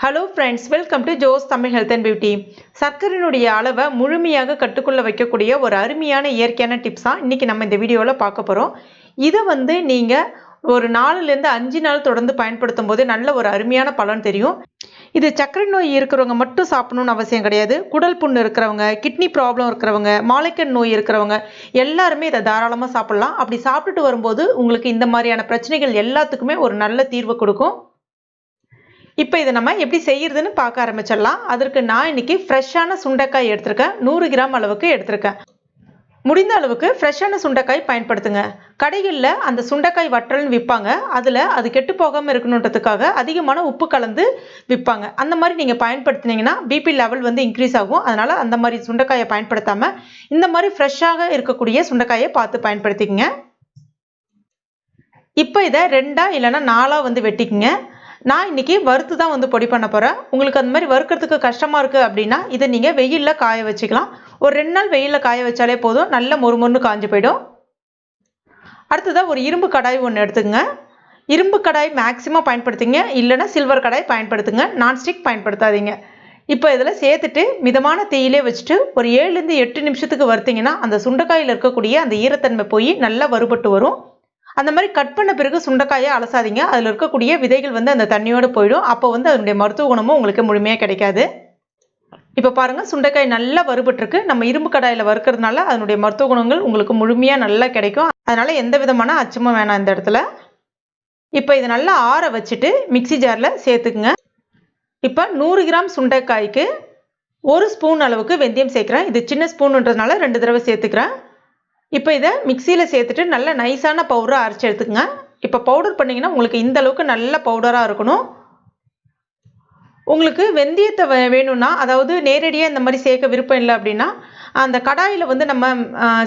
Hello friends, welcome to Jos Tamil health and beauty. சர்க்கரையினுடைய அளவை முழுமையாக கட்டுக்குள்ளே வைக்கக்கூடிய ஒரு அருமையான இயற்கையான டிப்ஸ் தான் இன்றைக்கி நம்ம இந்த வீடியோவில் பார்க்க போகிறோம். இதை நீங்கள் ஒரு 4லேருந்து 5 நாள் தொடர்ந்து பயன்படுத்தும் போது நல்ல ஒரு அருமையான பலன் தெரியும். இது சர்க்கரை நோய் இருக்கிறவங்க மட்டும் சாப்பிடணும்னு அவசியம் கிடையாது. குடல் புண்ணு இருக்கிறவங்க, கிட்னி ப்ராப்ளம் இருக்கிறவங்க, மாலைக்கண் நோய் இருக்கிறவங்க எல்லாருமே இதை தாராளமாக சாப்பிட்லாம். அப்படி சாப்பிட்டுட்டு வரும்போது உங்களுக்கு இந்த மாதிரியான பிரச்சனைகள் எல்லாத்துக்குமே ஒரு நல்ல தீர்வு கொடுக்கும். இப்போ இதை நம்ம எப்படி செய்யறதுன்னு பார்க்க ஆரம்பிச்சிடலாம். அதற்கு நான் இன்னைக்கு ஃப்ரெஷ்ஷான சுண்டைக்காய் எடுத்திருக்கேன். 100 கிராம் அளவுக்கு எடுத்திருக்கேன். முடிந்த அளவுக்கு ஃப்ரெஷ்ஷான சுண்டைக்காய் பயன்படுத்துங்க. கடைகளில் அந்த சுண்டைக்காய் வற்றல்னு விற்பாங்க. அதில் அது கெட்டு போகாமல் இருக்கணுன்றதுக்காக அதிகமான உப்பு கலந்து விற்பாங்க. அந்த மாதிரி நீங்கள் பயன்படுத்தினீங்கன்னா பிபி லெவல் வந்து இன்க்ரீஸ் ஆகும். அதனால் அந்த மாதிரி சுண்டைக்காயை பயன்படுத்தாமல் இந்த மாதிரி ஃப்ரெஷ்ஷாக இருக்கக்கூடிய சுண்டைக்காயை பார்த்து பயன்படுத்திக்கங்க. இப்போ இதை 2 இல்லைன்னா 4 வந்து வெட்டிக்குங்க. நான் இன்றைக்கி வறுத்து தான் வந்து பொடி பண்ண போகிறேன். உங்களுக்கு அந்த மாதிரி வறுக்கிறதுக்கு கஷ்டமாக இருக்குது அப்படின்னா இதை நீங்கள் வெயிலில் காய வச்சுக்கலாம். ஒரு 2 நாள் வெயிலில் காய வச்சாலே போதும், நல்ல மொறுமொறுன்னு காஞ்சு போயிடும். அடுத்ததாக ஒரு இரும்பு கடாய் ஒன்று எடுத்துங்க. இரும்பு கடாய் மேக்ஸிமம் பயன்படுத்திங்க, இல்லைன்னா சில்வர் கடாய் பயன்படுத்துங்க. நான்ஸ்டிக் பயன்படுத்தாதீங்க. இப்போ இதில் சேர்த்துட்டு மிதமான தீயிலே வச்சுட்டு ஒரு 7லேருந்து 8 நிமிஷத்துக்கு வறுத்திங்கன்னா அந்த சுண்டைக்காயில் இருக்கக்கூடிய அந்த ஈரத்தன்மை போய் நல்லா வறுபட்டு வரும். அந்த மாதிரி கட் பண்ண பிறகு சுண்டைக்காயை அலசாதீங்க. அதில் இருக்கக்கூடிய விதைகள் வந்து அந்த தண்ணியோடு போயிடும். அப்போ வந்து அதனுடைய மருத்துவ குணமும் உங்களுக்கு முழுமையாக கிடைக்காது. இப்போ பாருங்கள், சுண்டைக்காய் நல்லா வறுபட்டுருக்கு. நம்ம இரும்பு கடாயில் வறுக்கிறதுனால அதனுடைய மருத்துவ குணங்கள் உங்களுக்கு முழுமையாக நல்லா கிடைக்கும். அதனால் எந்த விதமான அச்சமும் வேணாம் இந்த இடத்துல. இப்போ இதை நல்லா ஆற வச்சுட்டு மிக்சி ஜாரில் சேர்த்துக்குங்க. இப்போ 100 கிராம் சுண்டைக்காய்க்கு 1 ஸ்பூன் அளவுக்கு வெந்தயம் சேர்க்குறேன். இது சின்ன ஸ்பூனுன்றதுனால 2 தடவை சேர்த்துக்கிறேன். இப்போ இதை மிக்சியில் சேர்த்துட்டு நல்ல நைஸான பவுடராக அரைச்சி எடுத்துக்கங்க. இப்போ பவுடர் பண்ணிங்கன்னா உங்களுக்கு இந்த அளவுக்கு நல்ல பவுடராக இருக்கணும். உங்களுக்கு வெந்தயத்தை வேணும்னா, அதாவது நேரடியாக இந்த மாதிரி சேர்க்க விருப்பம் இல்லை அப்படின்னா, அந்த கடாயில் வந்து நம்ம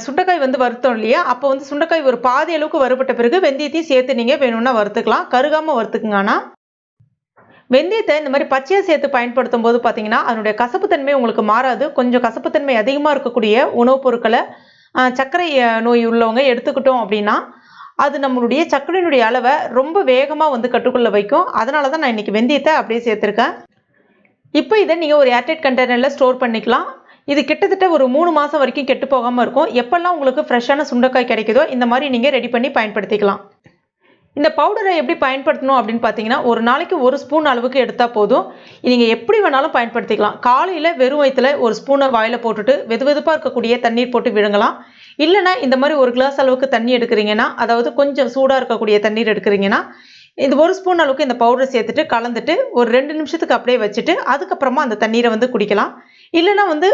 சுண்டைக்காய் வந்து வறுத்தோம் இல்லையா, அப்போ வந்து சுண்டைக்காய் ஒரு பாதி அளவுக்கு வறுபட்ட பிறகு வெந்தயத்தையும் சேர்த்து நீங்கள் வேணும்னா வறுத்துக்கலாம். கருகாமல் வறுத்துக்குங்க. ஆனால் வெந்தயத்தை இந்த மாதிரி பச்சையாக சேர்த்து பயன்படுத்தும் போது பார்த்தீங்கன்னா அதனுடைய கசப்புத்தன்மை உங்களுக்கு மாறாது. கொஞ்சம் கசப்புத்தன்மை அதிகமாக இருக்கக்கூடிய உணவுப் பொருட்களை சர்க்கரை நோய் உள்ளவங்க எடுத்துக்கிட்டோம் அப்படின்னா அது நம்மளுடைய சர்க்கரையினுடைய அளவை ரொம்ப வேகமாக வந்து கட்டுக்குள்ளே வைக்கும். அதனால தான் நான் இன்றைக்கி வெந்தயத்தை அப்படியே சேர்த்துருக்கேன். இப்போ இதை நீங்கள் ஒரு ஏர்டைட் கண்டெய்னரில் ஸ்டோர் பண்ணிக்கலாம். இது கிட்டத்தட்ட ஒரு 3 மாதம் வரைக்கும் கெட்டு போகாமல் இருக்கும். எப்போல்லாம் உங்களுக்கு ஃப்ரெஷ்ஷான சுண்டைக்காய் கிடைக்குதோ இந்த மாதிரி நீங்கள் ரெடி பண்ணி பயன்படுத்திக்கலாம். இந்த பவுடரை எப்படி பயன்படுத்தணும் அப்படின்னு பார்த்தீங்கன்னா, ஒரு நாளைக்கு 1 ஸ்பூன் அளவுக்கு எடுத்தால் போதும். நீங்கள் எப்படி வேணாலும் பயன்படுத்திக்கலாம். காலையில் வெறும் வயிற்றுல 1 ஸ்பூனை வாயில் போட்டுட்டு வெதுவெதுப்பாக இருக்கக்கூடிய தண்ணீர் போட்டு விழுங்கலாம். இல்லைனா இந்த மாதிரி 1 கிளாஸ் அளவுக்கு தண்ணி எடுக்கிறீங்கன்னா, அதாவது கொஞ்சம் சூடாக இருக்கக்கூடிய தண்ணீர் எடுக்கிறீங்கன்னா, இது 1 ஸ்பூன் அளவுக்கு இந்த பவுடரை சேர்த்துட்டு கலந்துட்டு ஒரு 2 நிமிஷத்துக்கு அப்படியே வச்சுட்டு அதுக்கப்புறமா அந்த தண்ணீரை வந்து குடிக்கலாம். இல்லைனா வந்து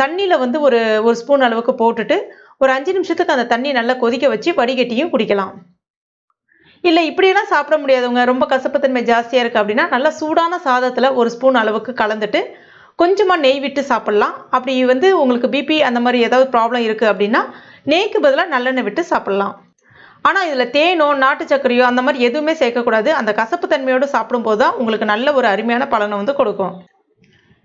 தண்ணியில் வந்து ஒரு ஸ்பூன் அளவுக்கு போட்டுட்டு ஒரு 5 நிமிஷத்துக்கு அந்த தண்ணி நல்லா கொதிக்க வச்சு வடிகட்டியும் குடிக்கலாம். இல்லை இப்படியெல்லாம் சாப்பிட முடியாதவங்க, ரொம்ப கசப்புத்தன்மை ஜாஸ்தியாக இருக்குது அப்படின்னா நல்லா சூடான சாதத்தில் 1 ஸ்பூன் அளவுக்கு கலந்துட்டு கொஞ்சமாக நெய் விட்டு சாப்பிட்லாம். அப்படி வந்து உங்களுக்கு பிபி அந்த மாதிரி ஏதாவது ப்ராப்ளம் இருக்குது அப்படின்னா நெய்க்கு பதிலாக நல்லெண்ணெய் விட்டு சாப்பிட்லாம். ஆனால் இதில் தேனோ நாட்டு சர்க்கரையோ அந்த மாதிரி எதுவுமே சேர்க்கக்கூடாது. அந்த கசப்புத்தன்மையோடு சாப்பிடும்போது தான் உங்களுக்கு நல்ல ஒரு அருமையான பலனை வந்து கொடுக்கும்.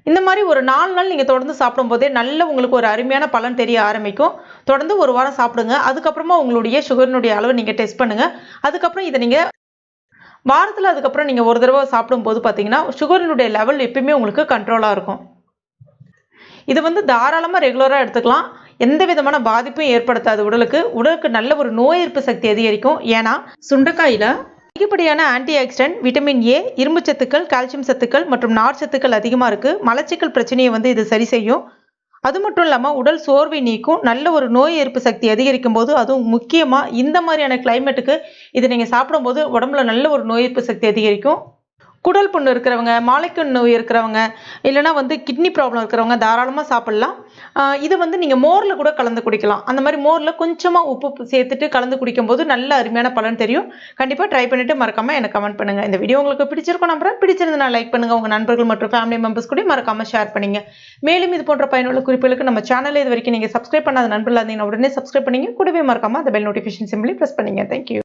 இந்த மாதிரி ஒரு 4 நாள் நீங்கள் தொடர்ந்து சாப்பிடும்போதே நல்ல உங்களுக்கு ஒரு அருமையான பலன் தெரிய ஆரம்பிக்கும். தொடர்ந்து 1 வாரம் சாப்பிடுங்க. அதுக்கப்புறமா உங்களுடைய சுகரினுடைய அளவு நீங்கள் டெஸ்ட் பண்ணுங்கள். அதுக்கப்புறம் இதை நீங்கள் வாரத்தில் அதுக்கப்புறம் நீங்கள் ஒரு தடவை சாப்பிடும்போது பார்த்தீங்கன்னா சுகரினுடைய லெவல் எப்பயுமே உங்களுக்கு கண்ட்ரோலாக இருக்கும். இது வந்து தாராளமாக ரெகுலராக எடுத்துக்கலாம். எந்த விதமான பாதிப்பும் ஏற்படுத்தாது. உடலுக்கு நல்ல ஒரு நோய் எதிர்ப்பு சக்தி அதிகரிக்கும். ஏன்னா சுண்டைக்காயில் அதிகப்படியான ஆன்டி ஆக்சிடென்ட், விட்டமின் ஏ, இரும்பு சத்துக்கள், கால்சியம் சத்துக்கள் மற்றும் நார் சத்துக்கள் அதிகமாக இருக்குது. மலச்சிக்கல் பிரச்சனையை வந்து இது சரி செய்யும். அது மட்டும் இல்லாமல் உடல் சோர்வை நீக்கும். நல்ல ஒரு நோய் எதிர்ப்பு சக்தி அதிகரிக்கும் போது, அதுவும் முக்கியமாக இந்த மாதிரியான கிளைமேட்டுக்கு இதை நீங்கள் சாப்பிடும்போது உடம்புல நல்ல ஒரு நோய் எதிர்ப்பு சக்தி அதிகரிக்கும். குடல் புண்ணு இருக்கிறவங்க, மாலைக்கண் நோய் இருக்கிறவங்க, இல்லைனா வந்து கிட்னி ப்ராப்ளம் இருக்கிறவங்க தாராளமாக சாப்பிட்லாம். இதை வந்து நீங்கள் மோரில் கூட கலந்து குடிக்கலாம். அந்த மாதிரி மோரில் கொஞ்சமாக உப்பு சேர்த்துட்டு கலந்து குடிக்கும்போது நல்ல அருமையான பலன் தெரியும். கண்டிப்பாக ட்ரை பண்ணிவிட்டு மறக்காமல் எனக்கு கமெண்ட் பண்ணுங்கள். இந்த வீடியோ உங்களுக்கு பிடிச்சிருக்கும் நம்புறேன். பிடிச்சிருந்தா லைக் பண்ணுங்கள். உங்கள் நண்பர்கள் மற்றும் ஃபேமிலி மெம்பர்ஸ் கூட மறக்காமல் ஷேர் பண்ணுங்க. மேலும் இது போன்ற பயனுள்ள குறிப்புகளுக்கு நம்ம சேனலில் இது வரைக்கும் நீங்கள் சப்ஸ்கிரைப் பண்ணாத நண்பர்கள் இருந்தீங்கன்னா உடனே சப்ஸ்கிரைப் பண்ணிங்க. கூடவே மறக்காமல் அந்த பெல் நோட்டிஃபிகேஷன் சிம்பிளி ப்ரெஸ் பண்ணுங்க. தேங்க்யூ.